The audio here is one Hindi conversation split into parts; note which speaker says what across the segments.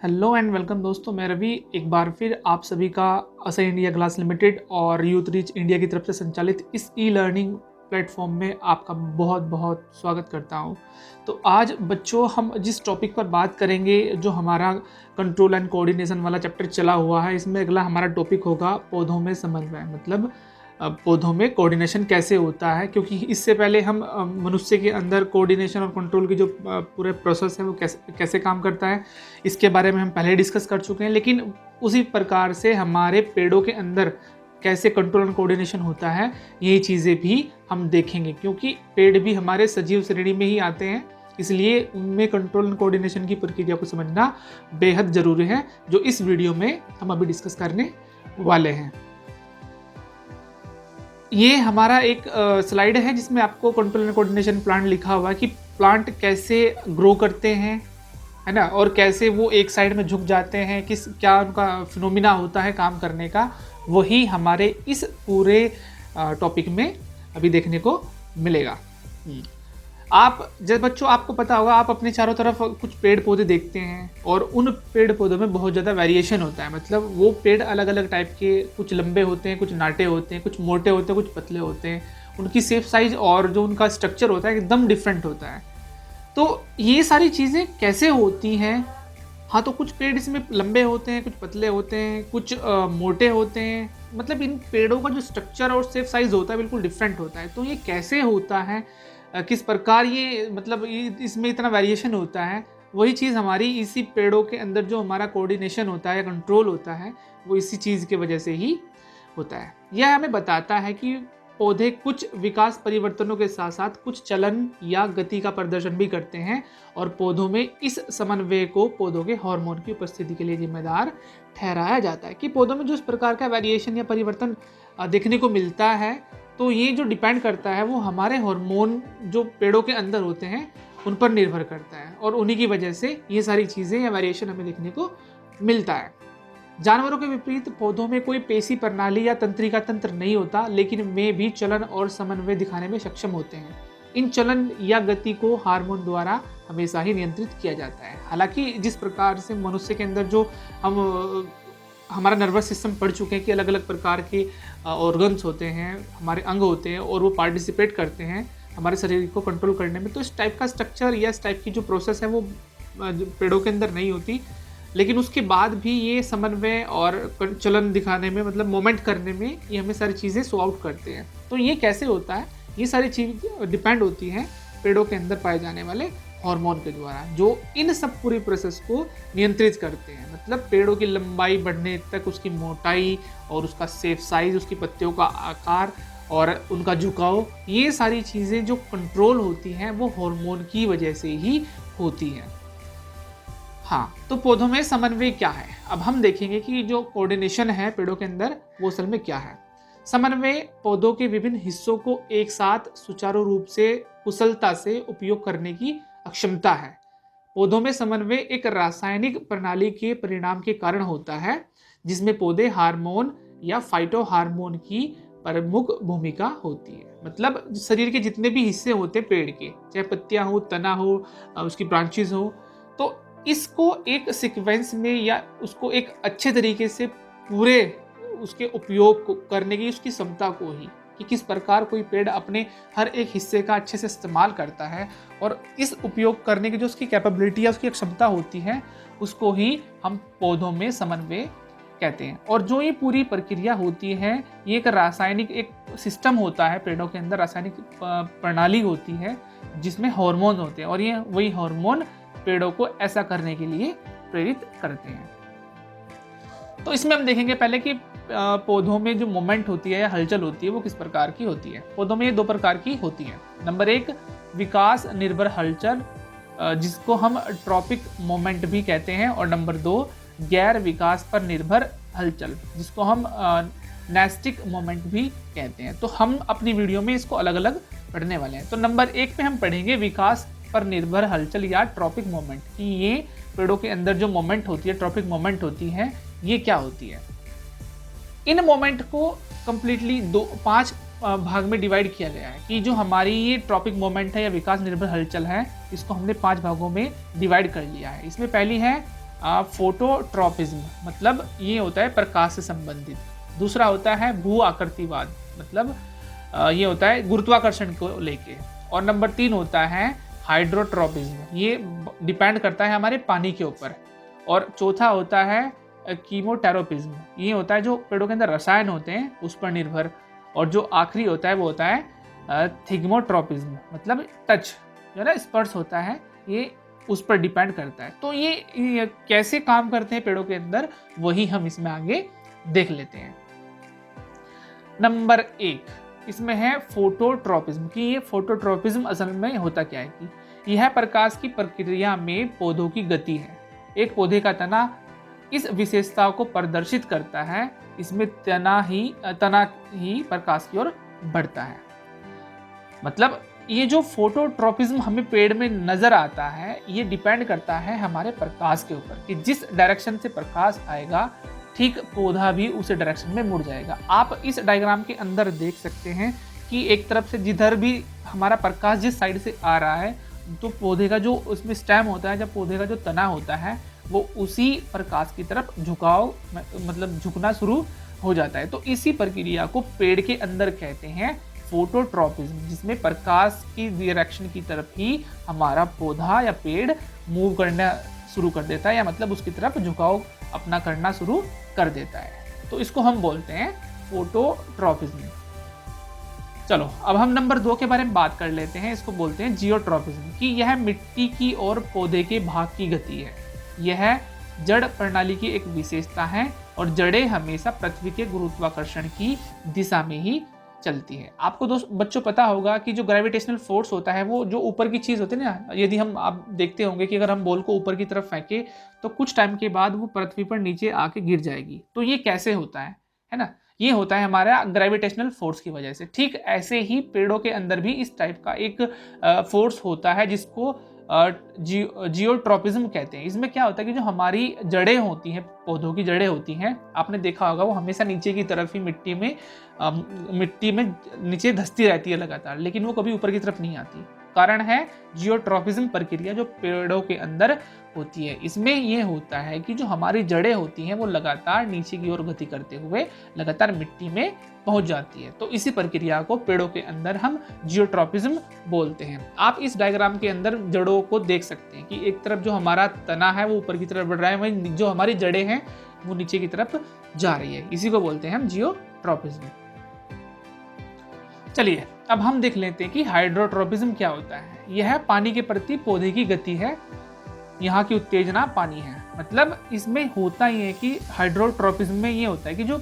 Speaker 1: हेलो एंड वेलकम दोस्तों, मैं रवि एक बार फिर आप सभी का असर इंडिया क्लास लिमिटेड और यूथ रीच इंडिया की तरफ से संचालित इस ई लर्निंग प्लेटफॉर्म में आपका बहुत बहुत स्वागत करता हूं। तो आज बच्चों हम जिस टॉपिक पर बात करेंगे, जो हमारा कंट्रोल एंड कोऑर्डिनेशन वाला चैप्टर चला हुआ है, इसमें अगला हमारा टॉपिक होगा पौधों में समन्वय। मतलब पौधों में कोऑर्डिनेशन कैसे होता है, क्योंकि इससे पहले हम मनुष्य के अंदर कोऑर्डिनेशन और कंट्रोल की जो पूरे प्रोसेस है वो कैसे काम करता है, इसके बारे में हम पहले डिस्कस कर चुके हैं। लेकिन उसी प्रकार से हमारे पेड़ों के अंदर कैसे कंट्रोल एंड कोऑर्डिनेशन होता है, यही चीज़ें भी हम देखेंगे, क्योंकि पेड़ भी हमारे सजीव श्रेणी में ही आते हैं। इसलिए उनमें कंट्रोल एंड कोऑर्डिनेशन की प्रक्रिया को समझना बेहद ज़रूरी है, जो इस वीडियो में हम अभी डिस्कस करने वाले हैं। ये हमारा एक स्लाइड है जिसमें आपको कंट्रोल एंड कोऑर्डिनेशन प्लांट लिखा हुआ है कि प्लांट कैसे ग्रो करते हैं, है ना, और कैसे वो एक साइड में झुक जाते हैं, क्या उनका फिनोमिना होता है काम करने का। वही हमारे इस पूरे टॉपिक में अभी देखने को मिलेगा। आप जब बच्चों आपको पता होगा, आप अपने चारों तरफ कुछ पेड़ पौधे देखते हैं और उन पेड़ पौधों में बहुत ज़्यादा वेरिएशन होता है। मतलब वो पेड़ अलग अलग टाइप के, कुछ लंबे होते हैं, कुछ नाटे होते हैं, कुछ मोटे होते हैं, कुछ पतले होते हैं। उनकी शेप साइज और जो उनका स्ट्रक्चर होता है एकदम डिफरेंट होता है। तो ये सारी चीज़ें कैसे होती हैं? हाँ, तो कुछ पेड़ इसमें लंबे होते हैं, कुछ पतले होते हैं, कुछ मोटे होते हैं। मतलब इन पेड़ों का जो स्ट्रक्चर और शेप साइज होता है बिल्कुल डिफरेंट होता है। तो ये कैसे होता है, किस प्रकार ये मतलब इसमें इतना वेरिएशन होता है, वही चीज़ हमारी इसी पेड़ों के अंदर जो हमारा कोऑर्डिनेशन होता है, कंट्रोल होता है, वो इसी चीज़ की वजह से ही होता है। यह हमें बताता है कि पौधे कुछ विकास परिवर्तनों के साथ साथ कुछ चलन या गति का प्रदर्शन भी करते हैं, और पौधों में इस समन्वय को पौधों के हार्मोन की उपस्थिति के लिए जिम्मेदार ठहराया जाता है। कि पौधों में जो इस प्रकार का वेरिएशन या परिवर्तन देखने को मिलता है, तो ये जो डिपेंड करता है वो हमारे हार्मोन जो पेड़ों के अंदर होते हैं उन पर निर्भर करता है, और उन्हीं की वजह से ये सारी चीज़ें या वेरिएशन हमें देखने को मिलता है। जानवरों के विपरीत पौधों में कोई पेशी प्रणाली या तंत्रिका तंत्र नहीं होता, लेकिन वे भी चलन और समन्वय दिखाने में सक्षम होते हैं। इन चलन या गति को हार्मोन द्वारा हमेशा ही नियंत्रित किया जाता है। हालांकि जिस प्रकार से मनुष्य के अंदर जो हमारा नर्वस सिस्टम पढ़ चुके हैं कि अलग अलग प्रकार के ऑर्गन्स होते हैं, हमारे अंग होते हैं, और वो पार्टिसिपेट करते हैं हमारे शरीर को कंट्रोल करने में, तो इस टाइप का स्ट्रक्चर या इस टाइप की जो प्रोसेस है वो पेड़ों के अंदर नहीं होती। लेकिन उसके बाद भी ये समन्वय और चलन दिखाने में, मतलब मोमेंट करने में, ये हमें सारी चीज़ें शो आउट करते हैं। तो ये कैसे होता है? ये सारी चीज़ डिपेंड होती हैं पेड़ों के अंदर पाए जाने वाले हार्मोन के द्वारा, जो इन सब पूरी प्रोसेस को नियंत्रित करते हैं। मतलब पेड़ों की लंबाई बढ़ने तक, उसकी मोटाई और उसका शेप साइज, उसकी पत्तियों का आकार और उनका झुकाव, ये सारी चीज़ें जो कंट्रोल होती हैं वो हार्मोन की वजह से ही होती हैं। हाँ, तो पौधों में समन्वय क्या है? अब हम देखेंगे कि जो कोऑर्डिनेशन है पेड़ों के अंदर वो असल में क्या है। समन्वय पौधों के विभिन्न हिस्सों को एक साथ सुचारू रूप से कुशलता से उपयोग करने की अक्षमता है। पौधों में समन्वय एक रासायनिक प्रणाली के परिणाम के कारण होता है, जिसमें पौधे हार्मोन या फाइटो हार्मोन की प्रमुख भूमिका होती है। मतलब शरीर के जितने भी हिस्से होते हैं पेड़ के, चाहे पत्तियां हो, तना हो, उसकी ब्रांचेस हो, तो इसको एक सीक्वेंस में या उसको एक अच्छे तरीके से पूरे उसके उपयोग करने की उसकी क्षमता को ही, कि किस प्रकार कोई पेड़ अपने हर एक हिस्से का अच्छे से इस्तेमाल करता है, और इस उपयोग करने की जो उसकी कैपेबिलिटी या उसकी क्षमता होती है, उसको ही हम पौधों में समन्वय कहते हैं। और जो ये पूरी प्रक्रिया होती है, ये एक रासायनिक एक सिस्टम होता है पेड़ों के अंदर, रासायनिक प्रणाली होती है जिसमें हार्मोन होते हैं, और ये वही हार्मोन पेड़ों को ऐसा करने के लिए प्रेरित करते हैं। तो इसमें हम देखेंगे पहले कि पौधों में जो मूवमेंट होती है या हलचल होती है वो किस प्रकार की होती है। पौधों में ये दो प्रकार की होती है। नंबर एक, विकास निर्भर हलचल, जिसको हम ट्रॉपिक मूवमेंट भी कहते हैं, और नंबर दो, गैर विकास पर निर्भर हलचल, जिसको हम नेस्टिक मूवमेंट भी कहते हैं। तो हम अपनी वीडियो में इसको अलग अलग पढ़ने वाले हैं। तो नंबर एक पे हम पढ़ेंगे विकास पर निर्भर हलचल या ट्रॉपिक मूवमेंट, कि ये पेड़ों के अंदर जो मूवमेंट होती है, ट्रॉपिक मूवमेंट होती है, ये क्या होती है। इन मोमेंट को कंप्लीटली 5 भाग में डिवाइड किया गया है। कि जो हमारी ये ट्रॉपिक मोमेंट है या विकास निर्भर हलचल है, इसको हमने 5 भागों में डिवाइड कर लिया है। इसमें पहली है फोटोट्रॉपिज्म, मतलब ये होता है प्रकाश से संबंधित। दूसरा होता है भू आकृतिवाद, मतलब ये होता है गुरुत्वाकर्षण को लेके। और नंबर 3 होता है हाइड्रोट्रॉपिज्म, ये डिपेंड करता है हमारे पानी के ऊपर। और चौथा होता है कीमोटेरोपिज्म, ये होता है जो पेड़ों के अंदर रसायन होते हैं उस पर निर्भर। और जो आखिरी होता है वो होता है थिग्मोट्रॉपिज्म, मतलब टच, जो ना स्पर्श होता है, ये उस पर डिपेंड करता है। तो ये कैसे काम करते हैं पेड़ों के अंदर, वही हम इसमें आगे देख लेते हैं। नंबर 1 इसमें है फोटोट्रॉपिज्म, कि ये फोटोट्रॉपिज्म असल में होता क्या है कि यह प्रकाश की प्रक्रिया में पौधों की गति है। एक पौधे का तना इस विशेषता को प्रदर्शित करता है, इसमें तना ही प्रकाश की ओर बढ़ता है। मतलब ये जो फोटोट्रॉपिज्म हमें पेड़ में नजर आता है, ये डिपेंड करता है हमारे प्रकाश के ऊपर, कि जिस डायरेक्शन से प्रकाश आएगा ठीक पौधा भी उस डायरेक्शन में मुड़ जाएगा। आप इस डायग्राम के अंदर देख सकते हैं कि एक तरफ से जिधर भी हमारा प्रकाश जिस साइड से आ रहा है, तो पौधे का जो उसमें स्टेम होता है, जब पौधे का जो तना होता है, वो उसी प्रकाश की तरफ झुकाव मतलब झुकना शुरू हो जाता है। तो इसी प्रक्रिया को पेड़ के अंदर कहते हैं फोटोट्रॉपिज्म, जिसमें प्रकाश की डायरेक्शन की तरफ ही हमारा पौधा या पेड़ मूव करना शुरू कर देता है, या मतलब उसकी तरफ झुकाव अपना करना शुरू कर देता है। तो इसको हम बोलते हैं फोटोट्रॉपिज्म। चलो अब हम नंबर 2 के बारे में बात कर लेते हैं। इसको बोलते हैं जियोट्रॉपिज्म, कि यह मिट्टी की और पौधे के भाग की गति है। यह जड़ प्रणाली की एक विशेषता है और जड़ें हमेशा पृथ्वी के गुरुत्वाकर्षण की दिशा में ही चलती है। आपको बच्चों पता होगा कि जो ग्रेविटेशनल फोर्स होता है, वो जो ऊपर की चीज़ होती है ना, यदि हम आप देखते होंगे कि अगर हम बॉल को ऊपर की तरफ फेंके तो कुछ टाइम के बाद वो पृथ्वी पर नीचे आके गिर जाएगी। तो ये कैसे होता है ना? ये होता है हमारा ग्रेविटेशनल फोर्स की वजह से। ठीक ऐसे ही पेड़ों के अंदर भी इस टाइप का एक फोर्स होता है जिसको जियोट्रॉपिज्म कहते हैं। इसमें क्या होता है कि जो हमारी जड़ें होती हैं, पौधों की जड़ें होती हैं, आपने देखा होगा वो हमेशा नीचे की तरफ ही मिट्टी में नीचे धंसती रहती है लगातार, लेकिन वो कभी ऊपर की तरफ नहीं आती। कारण है जियोट्रॉपिज्म प्रक्रिया जो पेड़ों के अंदर होती है। इसमें ये होता है कि जो हमारी जड़ें होती हैं वो लगातार नीचे की ओर गति करते हुए लगातार मिट्टी में पहुंच जाती है। तो इसी प्रक्रिया को पेड़ों के अंदर हम जियोट्रॉपिज्म बोलते हैं। आप इस डायग्राम के अंदर जड़ों को देख सकते हैं कि एक तरफ जो हमारा तना है वो ऊपर की तरफ बढ़ रहा है, वहीं जो हमारी जड़ें हैं वो नीचे की तरफ जा रही है। इसी को बोलते हैं हम जियोट्रॉपिज्म। चलिए अब हम देख लेते हैं कि हाइड्रोट्रॉपिज्म क्या होता है। यह पानी के प्रति पौधे की गति है, यहाँ की उत्तेजना पानी है। मतलब इसमें होता ही है कि हाइड्रोट्रॉपिज्म में ये होता है कि जो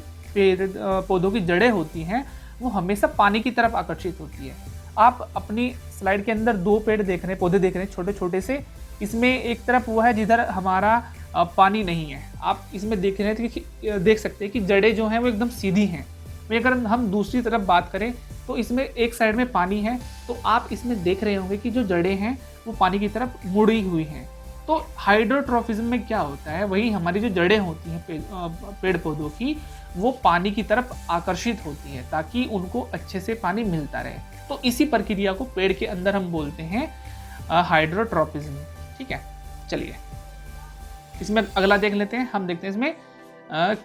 Speaker 1: पौधों की जड़ें होती हैं वो हमेशा पानी की तरफ आकर्षित होती है। आप अपनी स्लाइड के अंदर 2 पेड़ देख रहे हैं, पौधे देख रहे हैं छोटे छोटे से। इसमें एक तरफ वो है जिधर हमारा पानी नहीं है। आप इसमें देख रहे हैं कि देख सकते हैं कि जड़ें जो हैं वो एकदम सीधी हैं। अगर हम दूसरी तरफ बात करें तो इसमें एक साइड में पानी है, तो आप इसमें देख रहे होंगे कि जो जड़ें हैं वो पानी की तरफ मुड़ी हुई हैं। तो हाइड्रोट्रॉपिज्म में क्या होता है, वही हमारी जो जड़ें होती हैं पेड़ पौधों की, वो पानी की तरफ आकर्षित होती है ताकि उनको अच्छे से पानी मिलता रहे। तो इसी प्रक्रिया को पेड़ के अंदर हम बोलते हैं हाइड्रोट्रॉपिज्म। ठीक है, चलिए इसमें अगला देख लेते हैं। हम देखते हैं इसमें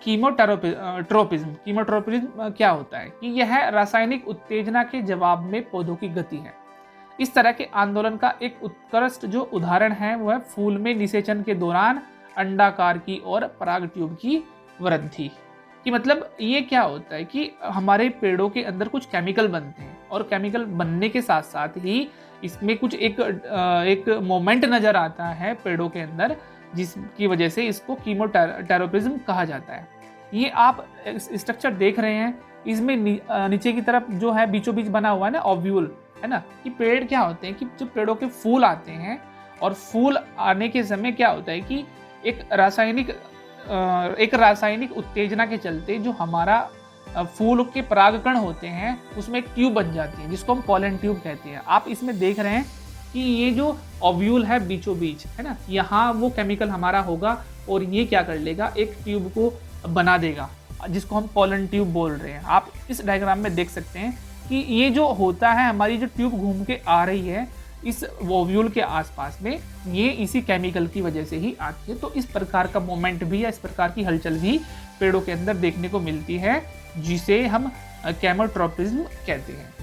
Speaker 1: कीमोट्रॉपिज्म। कीमोट्रॉपिज्म क्या होता है कि यह रासायनिक उत्तेजना के जवाब में पौधों की गति है। इस तरह के आंदोलन का एक उत्कृष्ट जो उदाहरण है वो है फूल में निषेचन के दौरान अंडाकार की और पराग ट्यूब की वृद्धि। कि मतलब ये क्या होता है कि हमारे पेड़ों के अंदर कुछ केमिकल बनते हैं और केमिकल बनने के साथ साथ ही इसमें कुछ एक मोमेंट नजर आता है पेड़ों के अंदर, जिसकी वजह से इसको कीमोटेरोपिज्म कहा जाता है। ये आप स्ट्रक्चर देख रहे हैं, इसमें नीचे की तरफ जो है बीचों बीच बना हुआ है ना ओव्यूल, है ना। कि पेड़ क्या होते हैं कि जब पेड़ों के फूल आते हैं और फूल आने के समय क्या होता है कि एक रासायनिक उत्तेजना के चलते जो हमारा फूल के परागकण होते हैं उसमें एक ट्यूब बन जाती है जिसको हम पॉलन ट्यूब कहते हैं। आप इसमें देख रहे हैं कि ये जो ओव्यूल है बीचों बीच, है ना, यहाँ वो केमिकल हमारा होगा और ये क्या कर लेगा, एक ट्यूब को बना देगा जिसको हम पॉलन ट्यूब बोल रहे हैं। आप इस डायग्राम में देख सकते हैं कि ये जो होता है, हमारी जो ट्यूब घूम के आ रही है, इस ओव्यूल के आसपास में, ये इसी केमिकल की वजह से ही आती है। तो इस प्रकार का मोमेंट भी या इस प्रकार की हलचल भी पेड़ों के अंदर देखने को मिलती है, जिसे हम केमोट्रोपिज्म कहते हैं।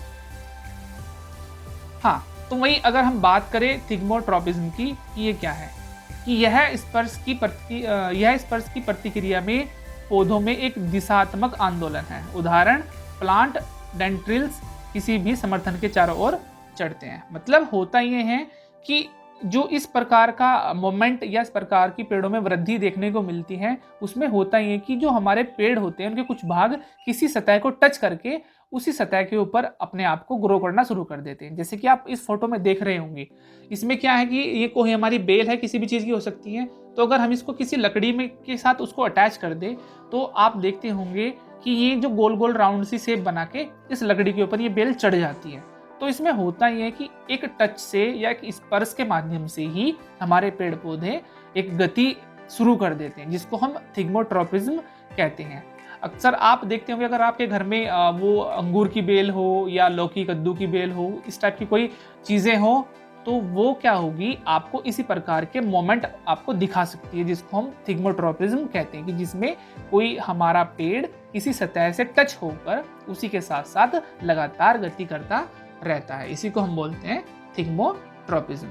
Speaker 1: हाँ, तो वही अगर हम बात करें थिग्मोट्रोपिज्म की, कि ये क्या है, कि यह स्पर्श की प्रतिक्रिया में पौधों में एक दिशात्मक आंदोलन है। उदाहरण, प्लांट डेंड्रिल्स किसी भी समर्थन के चारों ओर चढ़ते हैं। मतलब होता ये है कि जो इस प्रकार का मोमेंट या इस प्रकार की पेड़ों में वृद्धि देखने को मिलती है, उसमें होता ये कि जो हमारे पेड़ होते हैं उनके कुछ भाग किसी सतह को टच करके उसी सतह के ऊपर अपने आप को ग्रो करना शुरू कर देते हैं। जैसे कि आप इस फोटो में देख रहे होंगे, इसमें क्या है कि ये कोई हमारी बेल है, किसी भी चीज़ की हो सकती है। तो अगर हम इसको किसी लकड़ी में के साथ उसको अटैच कर दे, तो आप देखते होंगे कि ये जो गोल गोल राउंड सी शेप बना के इस लकड़ी के ऊपर ये बेल चढ़ जाती है। तो इसमें होता ये है कि एक टच से या एक स्पर्श के माध्यम से ही हमारे पेड़ पौधे एक गति शुरू कर देते हैं, जिसको हम थिग्मोट्रोपिज्म कहते हैं। अक्सर आप देखते होंगे, अगर आपके घर में वो अंगूर की बेल हो या लौकी कद्दू की बेल हो, इस टाइप की कोई चीज़ें हो, तो वो क्या होगी, आपको इसी प्रकार के मोमेंट आपको दिखा सकती है, जिसको हम थिग्मोट्रोपिज्म कहते हैं, कि जिसमें कोई हमारा पेड़ किसी सतह से टच होकर उसी के साथ साथ लगातार गति करता रहता है। इसी को हम बोलते हैं थिग्मोट्रोपिज्म।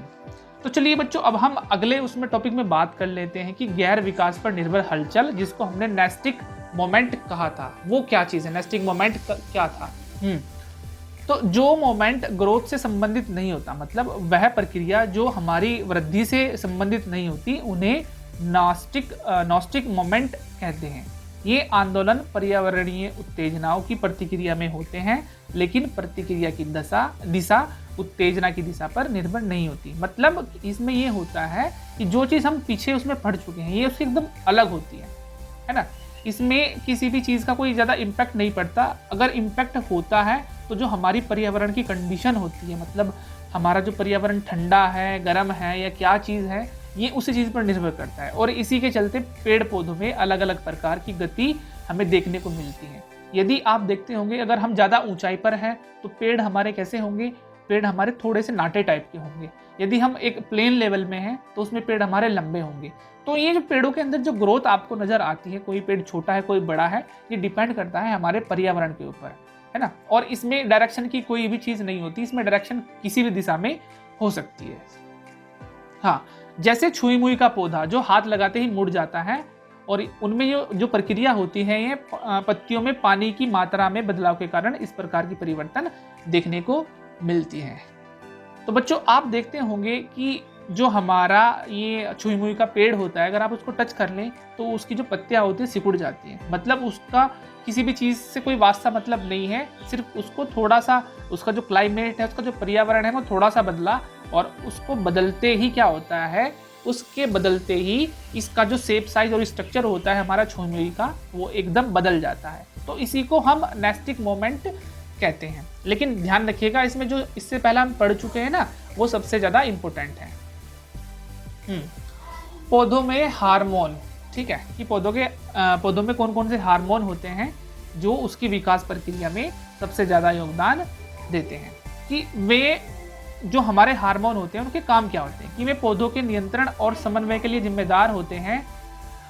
Speaker 1: तो चलिए बच्चों, अब हम अगले उसमें टॉपिक में बात कर लेते हैं कि गैर विकास पर निर्भर हलचल, जिसको हमने नेस्टिक मोमेंट कहा था, वो क्या चीज़ है, नेस्टिक मोमेंट क्या था। तो जो मोमेंट ग्रोथ से संबंधित नहीं होता, मतलब वह प्रक्रिया जो हमारी वृद्धि से संबंधित नहीं होती, उन्हें नॉस्टिक मोमेंट कहते हैं। ये आंदोलन पर्यावरणीय उत्तेजनाओं की प्रतिक्रिया में होते हैं, लेकिन प्रतिक्रिया की दिशा उत्तेजना की दिशा पर निर्भर नहीं होती। मतलब इसमें ये होता है कि जो चीज़ हम पीछे उसमें पढ़ चुके हैं, ये उससे एकदम अलग होती है ना। इसमें किसी भी चीज़ का कोई ज़्यादा इम्पैक्ट नहीं पड़ता। अगर इम्पैक्ट होता है तो जो हमारी पर्यावरण की कंडीशन होती है, मतलब हमारा जो पर्यावरण ठंडा है, गर्म है या क्या चीज़ है, ये उसी चीज़ पर निर्भर करता है। और इसी के चलते पेड़ पौधों में अलग अलग प्रकार की गति हमें देखने को मिलती है। यदि आप देखते होंगे, अगर हम ज़्यादा ऊंचाई पर हैं तो पेड़ हमारे कैसे होंगे, पेड़ हमारे थोड़े से नाटे टाइप के होंगे। यदि हम एक प्लेन लेवल में हैं तो उसमें पेड़ हमारे लंबे होंगे। तो ये जो पेड़ों के अंदर जो ग्रोथ आपको नज़र आती है, कोई पेड़ छोटा है कोई बड़ा है, ये डिपेंड करता है हमारे पर्यावरण के ऊपर, है ना। और इसमें डायरेक्शन की कोई भी चीज़ नहीं होती, इसमें डायरेक्शन किसी भी दिशा में हो सकती है। हाँ, जैसे छुई मुई का पौधा जो हाथ लगाते ही मुड़ जाता है, और उनमें जो प्रक्रिया होती है, ये पत्तियों में पानी की मात्रा में बदलाव के कारण इस प्रकार की परिवर्तन देखने को मिलती है। तो बच्चों, आप देखते होंगे कि जो हमारा ये छुई मुई का पेड़ होता है, अगर आप उसको टच कर लें तो उसकी जो पत्तियां होती है सिकुड़ जाती हैं। मतलब उसका किसी भी चीज़ से कोई वास्ता मतलब नहीं है, सिर्फ उसको थोड़ा सा, उसका जो क्लाइमेट है, उसका जो पर्यावरण है, वो थोड़ा सा बदला, और उसको बदलते ही क्या होता है, उसके बदलते ही इसका जो शेप साइज और स्ट्रक्चर होता है हमारा छुई मुई का, वो एकदम बदल जाता है। तो इसी को हम नेस्टिक मोमेंट कहते हैं। लेकिन ध्यान रखिएगा, इसमें जो इससे पहले हम पढ़ चुके हैं ना, वो सबसे ज़्यादा इम्पोर्टेंट है। पौधों में हार्मोन, ठीक है, कि पौधों में कौन कौन से हार्मोन होते हैं जो उसकी विकास प्रक्रिया में सबसे ज़्यादा योगदान देते हैं, कि वे जो हमारे हार्मोन होते हैं उनके काम क्या होते हैं, कि वे पौधों के नियंत्रण और समन्वय के लिए जिम्मेदार होते हैं,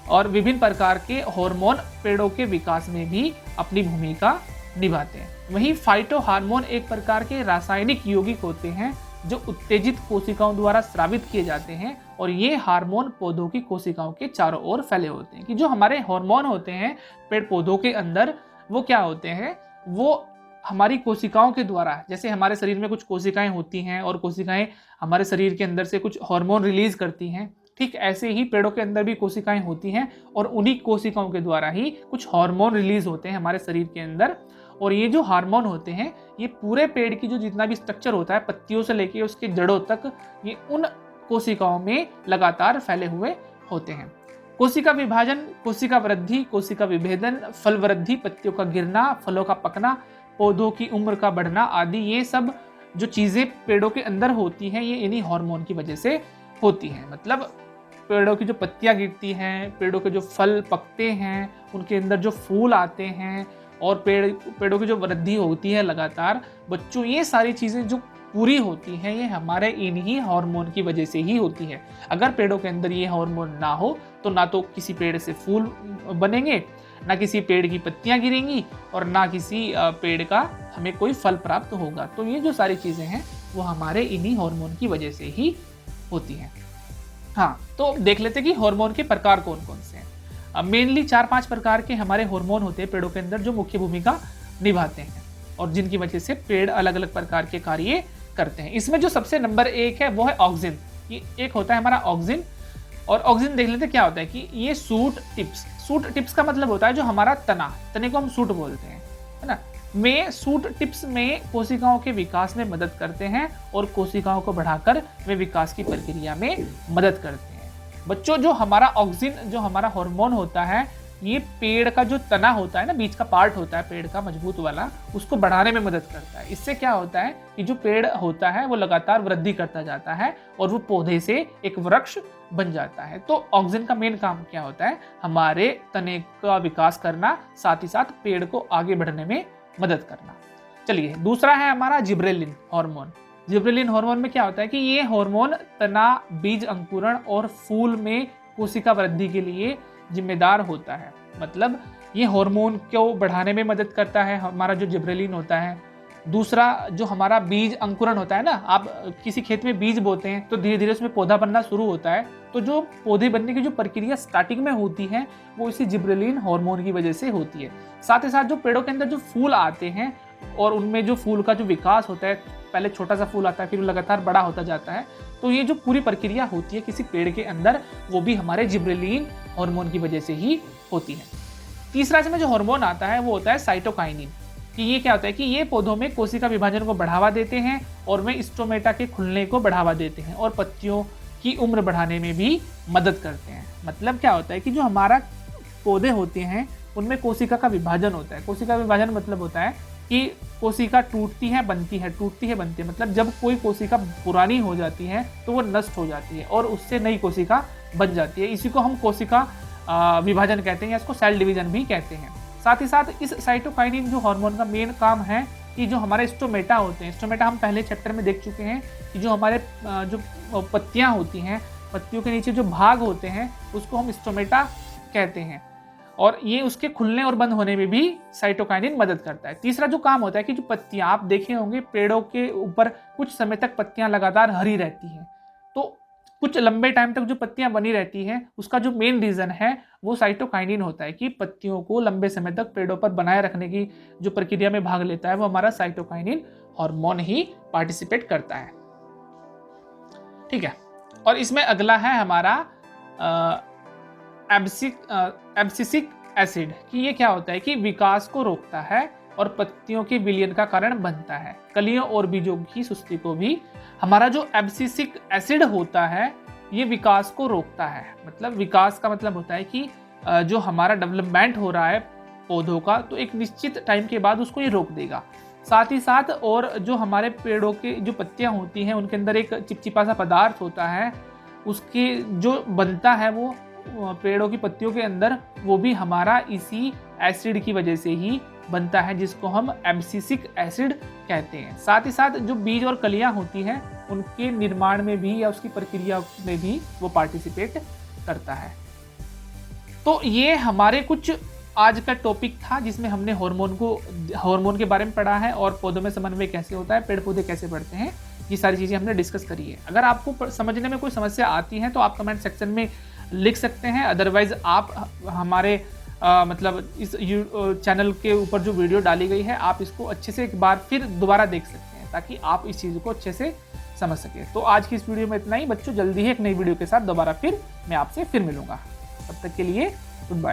Speaker 1: और विभिन्न प्रकार के हार्मोन पेड़ों के विकास में भी अपनी भूमिका निभाते हैं। वहीं फाइटो हार्मोन एक प्रकार के रासायनिक यौगिक होते हैं जो उत्तेजित कोशिकाओं द्वारा स्रावित किए जाते हैं, और ये हार्मोन पौधों की कोशिकाओं के चारों ओर फैले होते हैं। कि जो हमारे हार्मोन होते हैं पेड़ पौधों के अंदर, वो क्या होते हैं, वो हमारी कोशिकाओं के द्वारा, जैसे हमारे शरीर में कुछ कोशिकाएं होती हैं और कोशिकाएं हमारे शरीर के अंदर से कुछ हार्मोन रिलीज करती हैं, ठीक ऐसे ही पेड़ों के अंदर भी कोशिकाएं होती हैं, और उन्हीं कोशिकाओं के द्वारा ही कुछ हार्मोन रिलीज होते हैं हमारे शरीर के अंदर। और ये जो हार्मोन होते हैं, ये पूरे पेड़ की जो जितना भी स्ट्रक्चर होता है, पत्तियों से लेके उसके जड़ों तक, ये उन कोशिकाओं में लगातार फैले हुए होते हैं। कोशिका विभाजन, कोशिका वृद्धि, कोशिका विभेदन, फल वृद्धि, पत्तियों का गिरना, फलों का पकना, पौधों की उम्र का बढ़ना आदि, ये सब जो चीज़ें पेड़ों के अंदर होती हैं, ये इन्हीं हार्मोन की वजह से होती हैं। मतलब पेड़ों की जो पत्तियां गिरती हैं, पेड़ों के जो फल पकते हैं, उनके अंदर जो फूल आते हैं, और पेड़ों की जो वृद्धि होती है लगातार, बच्चों, ये सारी चीज़ें जो पूरी होती है ये हमारे इन्हीं हार्मोन की वजह से ही होती है। अगर पेड़ों के अंदर ये हार्मोन ना हो तो ना तो किसी पेड़ से फूल बनेंगे, ना किसी पेड़ की पत्तियां गिरेंगी और ना किसी पेड़ का हमें कोई फल प्राप्त होगा। तो ये जो सारी चीजें हैं वो हमारे इन्हीं हार्मोन की वजह से ही होती हैं। हाँ, तो देख लेते हैं कि हार्मोन के प्रकार कौन कौन से हैं। मेनली 4-5 प्रकार के हमारे हार्मोन होते हैं पेड़ों के अंदर जो मुख्य भूमिका निभाते हैं और जिनकी वजह से पेड़ अलग अलग प्रकार के कार्य करते हैं। इसमें जो सबसे नंबर 1 है वो है ऑक्सिन। ये एक होता है हमारा ऑक्सिन। और ऑक्सिन देख लेते क्या होता है कि ये सूट टिप्स का मतलब होता है जो हमारा तने को हम सूट बोलते हैं, है ना। सूट टिप्स में कोशिकाओं के विकास में मदद करते हैं और कोशिकाओं को बढ़ाकर वे विकास की प्रक्रिया में मदद करते हैं। बच्चों, जो हमारा ऑक्सिन, जो हमारा हार्मोन होता है, ये पेड़ का जो तना होता है ना, बीच का पार्ट होता है पेड़ का मजबूत वाला, उसको बढ़ाने में मदद करता है। इससे क्या होता है कि जो पेड़ होता है वो लगातार वृद्धि करता जाता है और वो पौधे से एक वृक्ष बन जाता है। तो ऑक्सिन का मेन काम क्या होता है? हमारे तने का विकास करना, साथ ही साथ पेड़ को आगे बढ़ने में मदद करना। चलिए, दूसरा है हमारा जिब्रेलिन हार्मोन। जिब्रेलिन हार्मोन में क्या होता है कि ये हार्मोन तना, बीज अंकुरण और फूल में कोशिका वृद्धि के लिए जिम्मेदार होता है। मतलब ये हार्मोन को बढ़ाने में मदद करता है, हमारा जो जिब्रेलिन होता है। दूसरा जो हमारा बीज अंकुरण होता है ना, आप किसी खेत में बीज बोते हैं तो धीरे धीरे उसमें पौधा बनना शुरू होता है। तो जो पौधे बनने की जो प्रक्रिया स्टार्टिंग में होती है वो इसी जिब्रेलिन हार्मोन की वजह से होती है। साथ ही साथ जो पेड़ों के अंदर जो फूल आते हैं और उनमें जो फूल का जो विकास होता है, पहले छोटा सा फूल आता है फिर लगातार बड़ा होता जाता है, तो ये जो पूरी प्रक्रिया होती है किसी पेड़ के अंदर, वो भी हमारे जिब्रेलिन हार्मोन की वजह से ही होती है। तीसरा इसमें जो हार्मोन आता है वो होता है साइटोकाइनिन। कि ये क्या होता है कि ये पौधों में कोशिका विभाजन को बढ़ावा देते हैं और वे स्टोमेटा के खुलने को बढ़ावा देते हैं और पत्तियों की उम्र बढ़ाने में भी मदद करते हैं। मतलब क्या होता है कि जो हमारा पौधे होते हैं उनमें कोशिका का विभाजन होता है। कोशिका विभाजन मतलब होता है कि कोशिका टूटती है बनती है, टूटती है बनती है। मतलब जब कोई कोशिका पुरानी हो जाती है तो वो नष्ट हो जाती है और उससे नई कोशिका बन जाती है। इसी को हम कोशिका विभाजन कहते हैं या इसको सेल डिवीजन भी कहते हैं। साथ ही साथ इस साइटोकाइनिन जो हार्मोन का मेन काम है कि जो हमारे स्टोमेटा होते हैं, स्टोमेटा हम पहले चैप्टर में देख चुके हैं कि जो हमारे जो पत्तियां होती हैं, पत्तियों के नीचे जो भाग होते हैं उसको हम स्टोमेटा कहते हैं और ये उसके खुलने और बंद होने में भी साइटोकाइनिन मदद करता है। तीसरा जो काम होता है कि जो पत्तियां, आप देखे होंगे पेड़ों के ऊपर कुछ समय तक पत्तियां लगातार हरी रहती हैं, तो कुछ लंबे टाइम तक जो पत्तियां बनी रहती हैं उसका जो मेन रीजन है वो साइटोकाइनिन होता है कि पत्तियों को लंबे समय तक पेड़ों पर बनाए रखने की जो प्रक्रिया में भाग लेता है वो हमारा साइटोकाइनिन हार्मोन ही पार्टिसिपेट करता है। ठीक है, और इसमें अगला है हमारा एब्सिसिक एसिड। कि ये क्या होता है कि विकास को रोकता है और पत्तियों के विलयन का कारण बनता है, कलियों और बीजों की सुस्ती को भी। हमारा जो एब्सिसिक एसिड होता है ये विकास को रोकता है। मतलब विकास का मतलब होता है कि जो हमारा डेवलपमेंट हो रहा है पौधों का, तो एक निश्चित टाइम के बाद उसको ये रोक देगा। साथ ही साथ और जो हमारे पेड़ों के जो पत्तियां होती हैं उनके अंदर एक चिपचिपा सा पदार्थ होता है, उसके जो बनता है वो पेड़ों की पत्तियों के अंदर, वो भी हमारा इसी एसिड की वजह से ही बनता है, जिसको हम एब्सिसिक एसिड कहते हैं। साथ ही साथ जो बीज और कलियां होती हैं उनके निर्माण में भी या उसकी प्रक्रिया में भी वो पार्टिसिपेट करता है। तो ये हमारे कुछ आज का टॉपिक था जिसमें हमने हार्मोन के बारे में पढ़ा है और पौधों में समन्वय कैसे होता है, पेड़ पौधे कैसे बढ़ते हैं, ये सारी चीज़ें हमने डिस्कस करी है। अगर आपको समझने में कोई समस्या आती है तो आप कमेंट सेक्शन में लिख सकते हैं। अदरवाइज आप हमारे मतलब इस चैनल के ऊपर जो वीडियो डाली गई है आप इसको अच्छे से एक बार फिर दोबारा देख सकते हैं ताकि आप इस चीज़ को अच्छे से समझ सकें। तो आज की इस वीडियो में इतना ही बच्चों, जल्दी ही एक नई वीडियो के साथ दोबारा फिर मैं आपसे फिर मिलूंगा। तब तक के लिए गुड बाय।